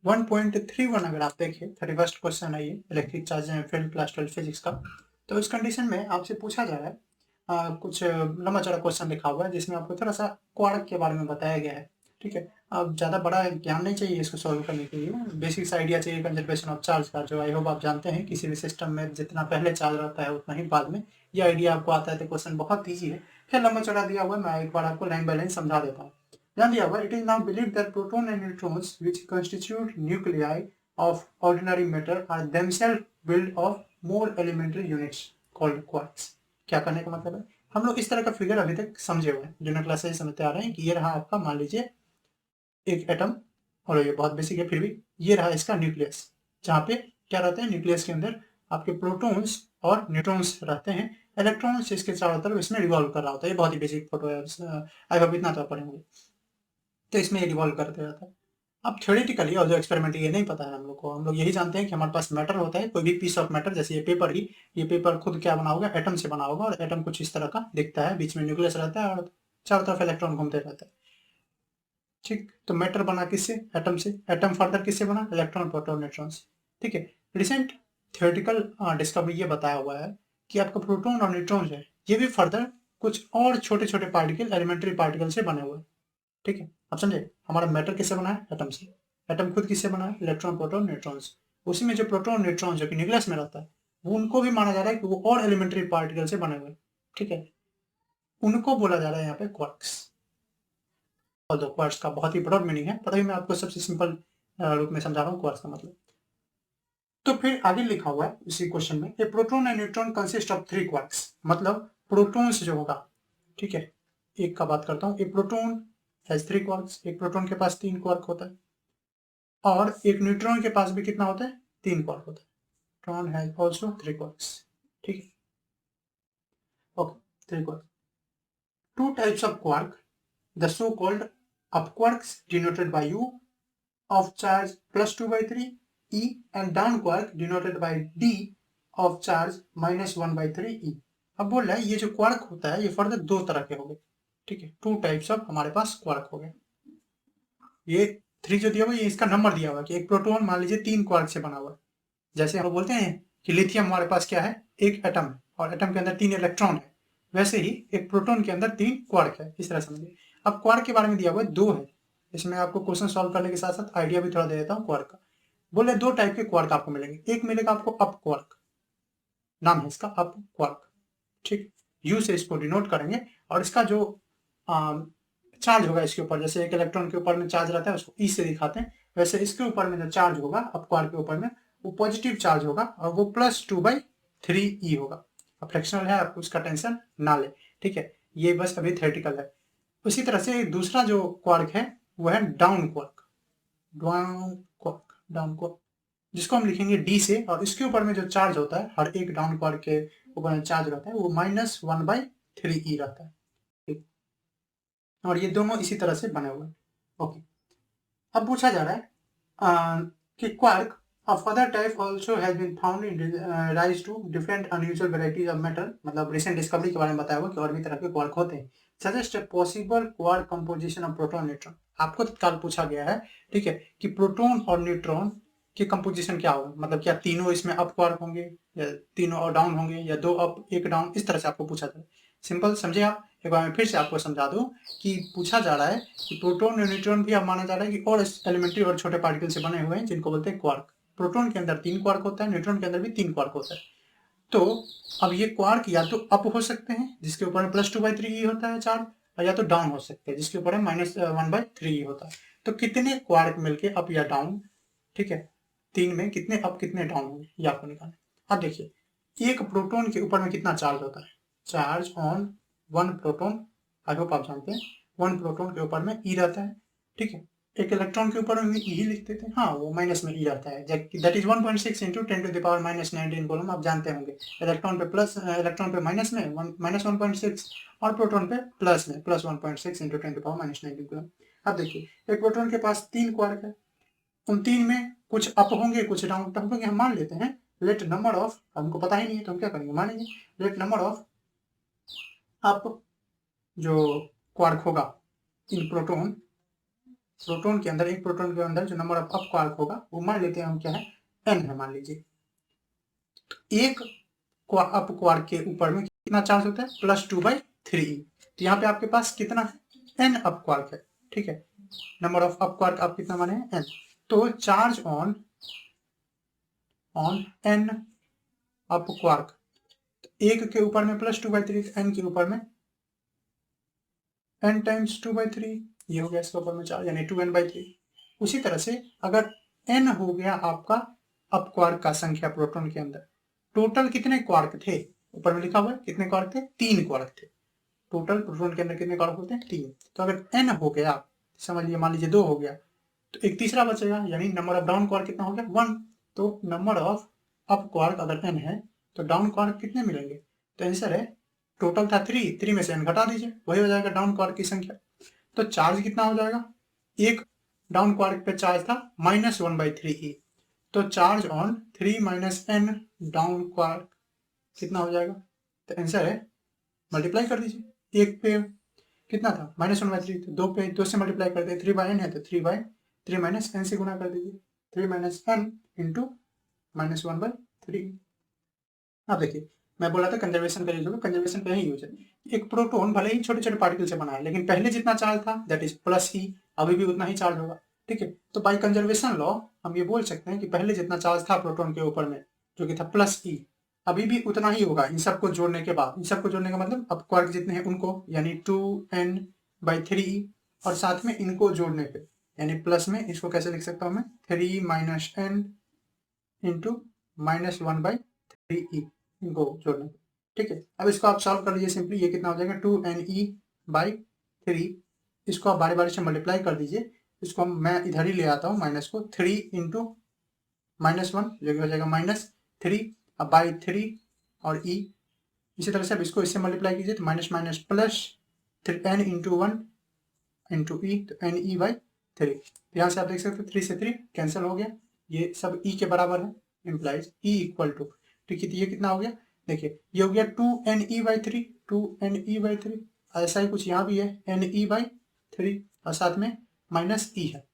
1.31 अगर आप देखें 31st क्वेश्चन है ये electric charge and field class 12 physics का। तो इस कंडीशन में आपसे पूछा जा रहा है कुछ लंबा चौड़ा क्वेश्चन लिखा हुआ है जिसमें आपको थोड़ा सा क्वार्क के बारे में बताया गया है। ठीक है, अब ज़्यादा बड़ा ज्ञान नहीं चाहिए इसको सॉल्व करने के लिए, बेसिक सा आइडिया चाहिए कंजर्वेशन ऑफ चार्ज का, जो आई होप आप जानते हैं किसी भी सिस्टम में जितना पहले चार्ज रहता है उतना ही बाद में। ये आइडिया आपको आता है तो क्वेश्चन बहुत ईजी है। फिर लंबा चौड़ा दिया हुआ है, मैं एक बार आपको लाइन बाय लाइन समझा देता हूँ। ध्यान दिया हुआ, it is now believe that proton and neutrons which constitute nuclei of ordinary matter are themselves build of more elementary units called quarks. क्या करने का मतलब है, हम लोग इस तरह का फिगर अभी तक समझे हुए हैं, जूनियर क्लास से समझते आ रहे हैं कि ये रहा आपका, मान लीजिए एक एटम, और ये बहुत बेसिक है फिर भी, ये रहा इसका न्यूक्लियस, जहाँ पे क्या रहता है न्यूक्लियस के अंदर आपके प्रोटॉन्स और न्यूट्रॉन्स रहते हैं, इलेक्ट्रॉन्स इसके चारों तरफ इसमें रिवॉल्व कर रहा होता है। ये बहुत ही बेसिक फोटो है, आई होप इतना तो आप पढ़ेंगे। तो इसमें ये रिवॉल्व करते रहता है। अब थ्योरेटिकली और जो एक्सपेरिमेंट ये नहीं पता है हम लोग को, हम लोग यही जानते हैं कि हमारे पास मैटर होता है, कोई भी पीस ऑफ मैटर, जैसे ये पेपर ही, ये पेपर खुद क्या बना होगा, एटम से बना होगा, और एटम कुछ इस तरह का दिखता है, बीच में न्यूक्लियस रहता है और चारों तरफ इलेक्ट्रॉन घूमते रहते हैं। ठीक, तो मैटर बना किससे, एटम से, एटम फर्दर किससे बना, इलेक्ट्रॉन प्रोटॉन न्यूट्रॉन से। ठीक है, रिसेंट थियोरेटिकल डिस्कवरी ये बताया हुआ है कि आपका प्रोटॉन और न्यूट्रॉन है, ये भी फर्दर कुछ और छोटे छोटे पार्टिकल, एलिमेंट्री पार्टिकल से बने हुए हैं। ठीक है, आप समझे, हमारा मैटर किससे बना है, एटम से, एटम खुद किससे बना है, इलेक्ट्रॉन प्रोटॉन न्यूट्रॉन्स। उसी में जो प्रोटॉन न्यूट्रॉन जो कि न्यूक्लियस में रहता है, वो उनको भी माना जा रहा है कि वो और एलिमेंट्री पार्टिकल से बने हुए। ठीक है, उनको बोला जा रहा है यहाँ पे क्वार्क्स। और दो क्वार्ट्स का बहुत ही ब्रॉड मीनिंग है, पर अभी मैं आपको सबसे सिंपल रूप में समझा रहा हूँ क्वार्ट्स का मतलब। तो फिर आगे लिखा हुआ है इसी क्वेश्चन में, A proton and neutron consist of 3 quarks, मतलब प्रोटॉन्स जो होगा, ठीक है, एक का बात करता हूँ, ए प्रोटॉन हैज 3 क्वार्क्स, एक प्रोटॉन के पास 3 क्वार्क होता है, और एक न्यूट्रॉन के पास भी कितना होता है, 3 क्वार्क होता है। Neutron has also 3 quarks. ठीक है, okay, 3 quark. Two types of quark, the so-called up quarks denoted by U of charge plus 2 by 3 E, and down quark denoted by D of charge minus 1 by 3 E। अब बोल रहा है ये जो quark होता है ये फर्दर दो तरह के हो गए। ठीक है, टू टाइप्स ऑफ हमारे पास क्वार्क हो गए। ये 3 जो दिया हुआ ये इसका नंबर दिया हुआ कि एक प्रोटॉन मान लीजिए 3 क्वार्क से बना हुआ है। जैसे हम बोलते हैं कि लिथियम हमारे पास क्या है, एक एटम है और एटम के अंदर 3 इलेक्ट्रॉन है, वैसे ही एक प्रोटॉन के अंदर 3 क्वार्क है, इस तरह समझिए। अब क्वार्क के बारे में दिया हुआ है 2 है, इसमें आपको क्वेश्चन सॉल्व करने के साथ साथ आइडिया भी थोड़ा दे देता हूँ क्वार्क का। बोले 2 टाइप के क्वार्क आपको मिलेंगे, एक मिलेगा आपको अप क्वार्क, नाम है इसका अप क्वार्क। ठीक, यू से इसको डिनोट करेंगे, और इसका जो चार्ज होगा इसके ऊपर, जैसे एक इलेक्ट्रॉन के ऊपर में चार्ज रहता है उसको ई से दिखाते हैं, वैसे इसके ऊपर में जो चार्ज होगा अप क्वार्क के ऊपर में, वो पॉजिटिव चार्ज होगा और वो +2/3 होगा। फ्रैक्शनल है, आप उसका टेंशन ना ले। ठीक है, ये बस अभी थ्योरेटिकल है। उसी तरह से दूसरा जो क्वार्क है वो है डाउन क्वार्क, डाउन क्वार्क जिसको हम लिखेंगे डी से, और इसके ऊपर में जो चार्ज होता है, हर एक डाउन क्वार्क के ऊपर में चार्ज रहता है, वो -1/3 रहता है। ठीक, और ये दोनों इसी तरह से बने हुए हैं। ओके, अब पूछा जा रहा है कि quark of other type also has been found in rise to different unusual varieties of metal, मतलब रिसेंट डिस्कवरी के बारे में बताया हुआ कि और भी तरह के क्वार्क होते हैं। Suggest a possible quark composition of proton neutron। आपको तत्काल पूछा गया है, ठीक है, कि प्रोटॉन और न्यूट्रॉन की कंपोजिशन क्या होगा, मतलब क्या तीनों इसमें अप क्वार्क होंगे या तीनों और डाउन होंगे या 2 अप 1 डाउन, इस तरह से आपको पूछा जाए। सिंपल समझे आप, एक बार मैं फिर से आपको समझा दूं कि पूछा जा रहा है कि प्रोटॉन और न्यूट्रॉन भी अब माना जा रहा है कि और एलिमेंट्री और छोटे पार्टिकल से बने हुए हैं जिनको बोलते हैं क्वार्क। प्रोटॉन के अंदर 3 क्वार्क होता है, न्यूट्रॉन के अंदर भी 3 क्वार्क होता है। तो अब ये क्वार्क या तो अप हो सकते हैं जिसके ऊपर में +2/3 होता है चार्ज, और या तो डाउन हो सकते हैं जिसके ऊपर में -1/3 होता है। तो कितने क्वार्क मिलके अप या डाउन, ठीक है, 3 में कितने अप कितने डाउन होंगे ये आपको निकालना। अब देखिए एक प्रोटॉन के ऊपर में कितना चार्ज होता है, charge on 1 proton, I hope आप जानते हैं 1 प्रोटॉन के ऊपर में ई रहता है। ठीक है, एक इलेक्ट्रॉन के ऊपर में ई लिख देते हैं, हाँ वो माइनस में ई रहता है, दैट इज 1.6 इंटू 10⁻⁻19 कॉलम, आप जानते होंगे। इलेक्ट्रॉन पे प्लस, इलेक्ट्रॉन पे माइनस में -1.6, और प्रोटॉन पे प्लस में +1.6 इंटू 10⁻⁻19 कॉलम। अब देखिए एक प्रोटॉन के पास 3 क्वार्क है, उन 3 में कुछ अप होंगे कुछ डाउन होंगे, हम मान लेते हैं लेट नंबर ऑफ, हमको पता ही नहीं है तो हम क्या करेंगे, मानेंगे लेट नंबर ऑफ अप जो क्वार्क होगा इन प्रोटॉन प्रोटॉन के अंदर, एक प्रोटॉन के अंदर जो नंबर ऑफ अप क्वार्क होगा वो मान लेते हैं हम क्या है, n है मान लीजिए। एक अप क्वार्क के ऊपर में कितना चार्ज होता है, +2/3e। तो यहाँ पे आपके पास कितना है, n अप क्वार्क है, ठीक है। नंबर ऑफ अप क्वार्क आप कितना माने हैं, n। तो charge on n up quark, एक के ऊपर में +2/3, n के ऊपर में n टाइम्स 2/3, ये हो गया इसके ऊपर में चार्ज, यानी 2n/3। उसी तरह से अगर n हो गया आपका अप क्वार्क का संख्या प्रोटॉन के अंदर, टोटल कितने क्वार्क थे, ऊपर में लिखा हुआ है कितने क्वार्क थे, 3 क्वार्क थे। टोटल प्रोटॉन के अंदर कितने क्वार्क होते हैं, 3। तो अगर n हो गया, समझिए मान लीजिए 2 हो गया, तो एक तीसरा बचेगा, यानी नंबर ऑफ डाउन क्वार्क कितना हो गया, 1। तो नंबर ऑफ अप क्वार्क अगर n है तो डाउन क्वार्क कितने मिलेंगे, तो आंसर है टोटल था 3 में से n घटा दीजिए, वही हो जाएगा डाउन क्वार्क की संख्या। तो चार्ज कितना हो जाएगा, एक डाउन क्वार्क पे चार्ज था -1/3e, तो charge on 3 - n down quark कितना हो जाएगा, तो आंसर है मल्टीप्लाई कर दीजिए, एक पे कितना था -1/3, तो 2 से मल्टीप्लाई करते हैं, 3/n है तो 3/3 - n से गुना कर दीजिए, 3 - n इंटू -1/3। अब देखिए मैं बोला था कंजर्वेशन का यूज होगा, कंजर्वेशन का ही यूज है। एक प्रोटॉन भले ही छोटे छोटे पार्टिकल से बना है, लेकिन पहले जितना चार्ज था दैट इज +e, अभी भी उतना ही चार्ज होगा, ठीक है। तो बाय कंजर्वेशन लॉ हम ये बोल सकते हैं कि पहले जितना चार्ज था प्रोटॉन के ऊपर में जो कि था +e, अभी भी उतना ही होगा इन सबको जोड़ने के बाद। इन सबको जोड़ने का मतलब अब क्वार्क जितने हैं उनको, यानी 2n/3e, और साथ में इनको जोड़ने पे, यानी प्लस में इसको कैसे लिख सकता हूँ मैं, 3 - n इंटू -1/3e, इनको जोड़ने पे, ठीक है। अब इसको आप सॉल्व कर लीजिए सिंपली, ये कितना हो जाएगा 2ne/3, इसको आप बारी बारी से मल्टीप्लाई कर दीजिए, इसको मैं इधर ही ले आता हूँ माइनस को, 3 इंटू -1 जो कि हो जाएगा -3, अब बाई 3 और e, इसी तरह से अब इसको इससे मल्टीप्लाई कीजिए तो minus minus plus, n into 1 into E, तो ne/3। यहाँ से आप देख सकते हो 3 से 3 कैंसिल हो गया, ये सब e के बराबर है, इम्प्लाइज e इक्वल टू, ठीक है। तो ये कितना हो गया, देखिए ये हो गया 2ne/3, 2ne/3, ऐसा ही कुछ यहाँ भी है ne/3 और साथ में -e है,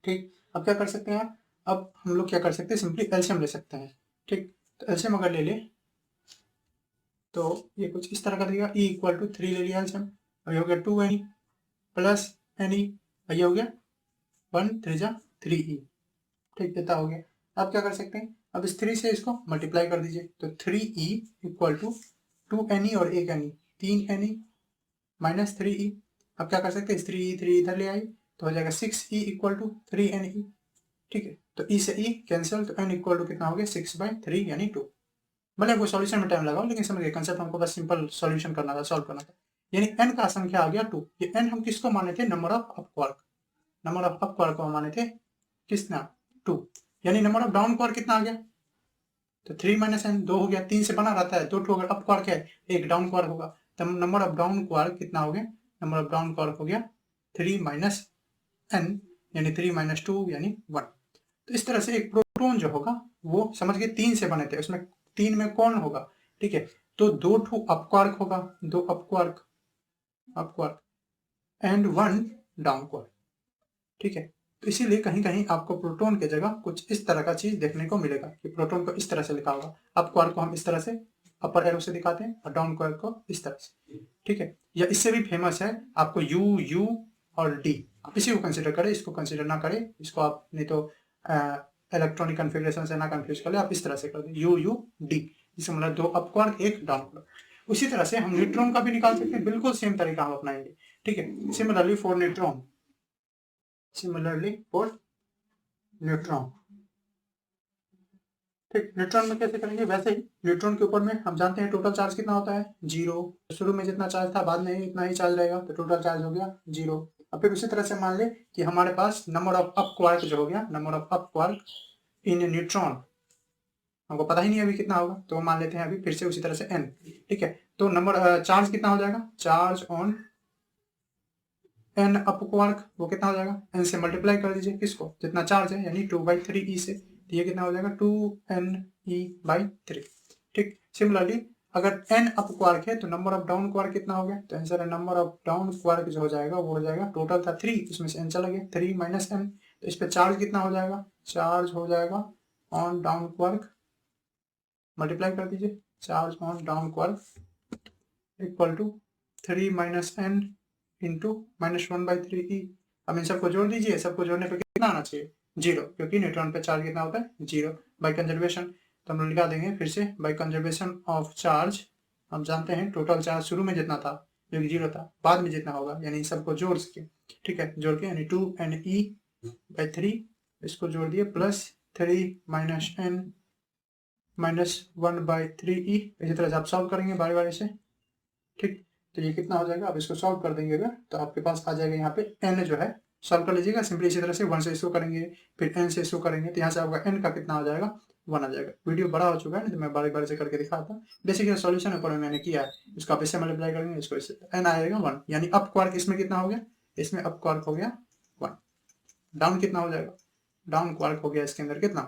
ठीक। अब क्या कर सकते हैं आप, अब हम लोग क्या कर सकते हैं, सिंपली एलसीएम ले सकते हैं, ठीक। तो एलसीएम अगर ले ले तो ये कुछ इस तरह का देगा, e इक्वल टू 3 ले लिया एलसीएम, और ये हो गया 2ne प्लस ne, और ये हो गया 1 3 जा 3e, ठीक, इतना हो गया। अब क्या कर सकते हैं, अब इस 3 से इसको मल्टीप्लाई कर दीजिए, तो 3e इक्वल टू 2ne और एक ne, 3ne माइनस 3e। अब क्या कर सकते हैं, इस 3 इधर ले आई तो हो जाएगा 6e इक्वल टू 3ne, ठीक है। तो e से e कैंसिल, तो n इक्वल टू कितना हो गया 6/3 यानी 2। भले वो सॉल्यूशन में टाइम लगाओ, लेकिन समझ गए कंसेप्ट, हमको बस सिंपल सॉल्यूशन करना था, सॉल्व करना था। यानी n का संख्या आ गया 2। ये n हम किसको माने थे, number of up quark, number of up quark को माने थे कितना 2, यानी नंबर ऑफ डाउन क्वार्क कितना आ गया, तो 3 - n 2 हो गया, 3 से बना रहता है, 2 अगर अप क्वार्क है एक डाउन क्वार्क होगा, तब नंबर ऑफ डाउन क्वार्क कितना हो गया, नंबर ऑफ डाउन क्वार्क हो गया 3 - n, यानी 3 - 2 यानी 1। तो इस तरह से एक प्रोटॉन जो होगा वो समझ के 3 से बने थे, उसमें 3 में कौन होगा, ठीक है। तो 2 अप क्वार्क होगा, 2 up quark and 1 down quark, ठीक है। तो इसीलिए कहीं कहीं आपको प्रोटॉन के जगह कुछ इस तरह का चीज देखने को मिलेगा कि प्रोटॉन को इस तरह से लिखा होगा, अप क्वार्क को हम इस तरह से अपर एरो से दिखाते हैं और डाउन क्वार्क को इस तरह से, ठीक है। या इससे भी फेमस है आपको U और D, आप इसी को कंसिडर करें, इसको कंसिडर ना करें, इसको आप नहीं तो इलेक्ट्रॉनिक कन्फिग्रेशन से ना कंफ्यूज कर ले, आप इस तरह से कर दें UD, जिसका मतलब 2 अप क्वार्क एक डाउन क्वार्क। उसी तरह से हम न्यूट्रॉन का भी निकाल सकते हैं, बिल्कुल सेम तरीका हम अपनाएंगे, ठीक है। सिमिलरली फॉर न्यूट्रॉन, ठीक, न्यूट्रॉन में कैसे करेंगे, वैसे ही न्यूट्रॉन के ऊपर में हम जानते हैं टोटल चार्ज कितना होता है 0, शुरू में जितना चार्ज था बाद में इतना ही चार्ज रहेगा, तो टोटल चार्ज हो गया 0। और फिर उसी तरह से मान ले कि हमारे पास नंबर ऑफ अप क्वार्क जो हो गया, number of up quark in neutron हमको पता ही नहीं अभी कितना होगा, तो मान लेते हैं अभी फिर से उसी तरह से n, ठीक है। तो नंबर चार्ज कितना हो जाएगा, charge on n up quark वो कितना हो जाएगा, n से मल्टीप्लाई कर दीजिए किसको, जितना चार्ज है, यानी 2/3e से, तो ये कितना हो जाएगा 2ne/3, ठीक। सिमिलरली अगर n अप क्वार्क है तो नंबर ऑफ डाउन क्वार्क कितना हो गया? तो आंसर है नंबर ऑफ डाउन क्वार्क जो हो जाएगा वो हो जाएगा, टोटल था 3, इसमें से n चला गया, 3 माइनस n, तो इस पे चार्ज कितना हो जाएगा? चार्ज हो जाएगा ऑन डाउन क्वार्क, मल्टीप्लाई कर दीजिए, charge on down quark equal to 3 minus n into -1/3e। अब इन सबको जोड़ दीजिए, सबको जोड़ने पे कितना आना चाहिए? 0, क्योंकि न्यूट्रॉन पे चार्ज कितना होता है? 0 बाई कंजर्वेशन। तो हम लोग लिखा देंगे फिर से, बाई कंजर्वेशन ऑफ चार्ज, हम जानते हैं टोटल चार्ज शुरू में जितना था जो कि 0 था, बाद में जितना होगा, यानी सबको जोड़ सके, ठीक है, जोड़ के यानी 2ne/3, इसको जोड़ दिए, प्लस 3 माइनस n -1/3e। इसी तरह से आप सॉल्व करेंगे बारी बारी से, ठीक। तो ये कितना हो जाएगा? आप इसको सॉल्व कर देंगे अगर, तो आपके पास आ जाएगा यहाँ पे n जो है, सॉल्व कर लीजिएगा सिंपली इसी तरह से, 1 से इसको करेंगे, फिर n से इसको करेंगे, तो यहाँ से आपका n का कितना आ जाएगा? 1 आ जाएगा। वीडियो बड़ा हो चुका है, तो मैं बारी बारी से करके दिखाता। बेसिक सॉल्यूशन ऊपर में मैंने किया है, इसको आप इससे मल्टीप्लाई करेंगे, इसको इससे, n आएगा 1, यानी अप क्वार्क इसमें कितना हो गया? इसमें अप क्वार्क हो गया 1। डाउन कितना हो जाएगा? डाउन क्वार्क हो गया इसके अंदर कितना?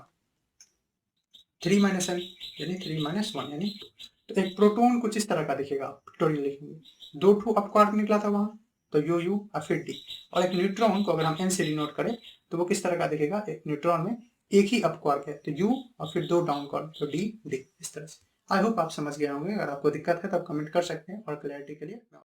3 माइनस n, यानी 3 माइनस 1 यानी 2। तो एक प्रोटॉन कुछ इस तरह का दिखेगा, पिक्टोरियल लिखेंगे, 2 ठो अप क्वार्क निकला था वहां, तो यू और फिर डी। और एक न्यूट्रॉन को अगर हम n से डिनोट करें तो वो किस तरह का दिखेगा? एक न्यूट्रॉन में एक ही अप क्वार्क है, तो यू और फिर 2 डाउन क्वार्क, तो डी डी, इस तरह से। आई होप आप समझ गए होंगे। अगर आपको दिक्कत है तो आप कमेंट कर सकते हैं, और क्लैरिटी के लिए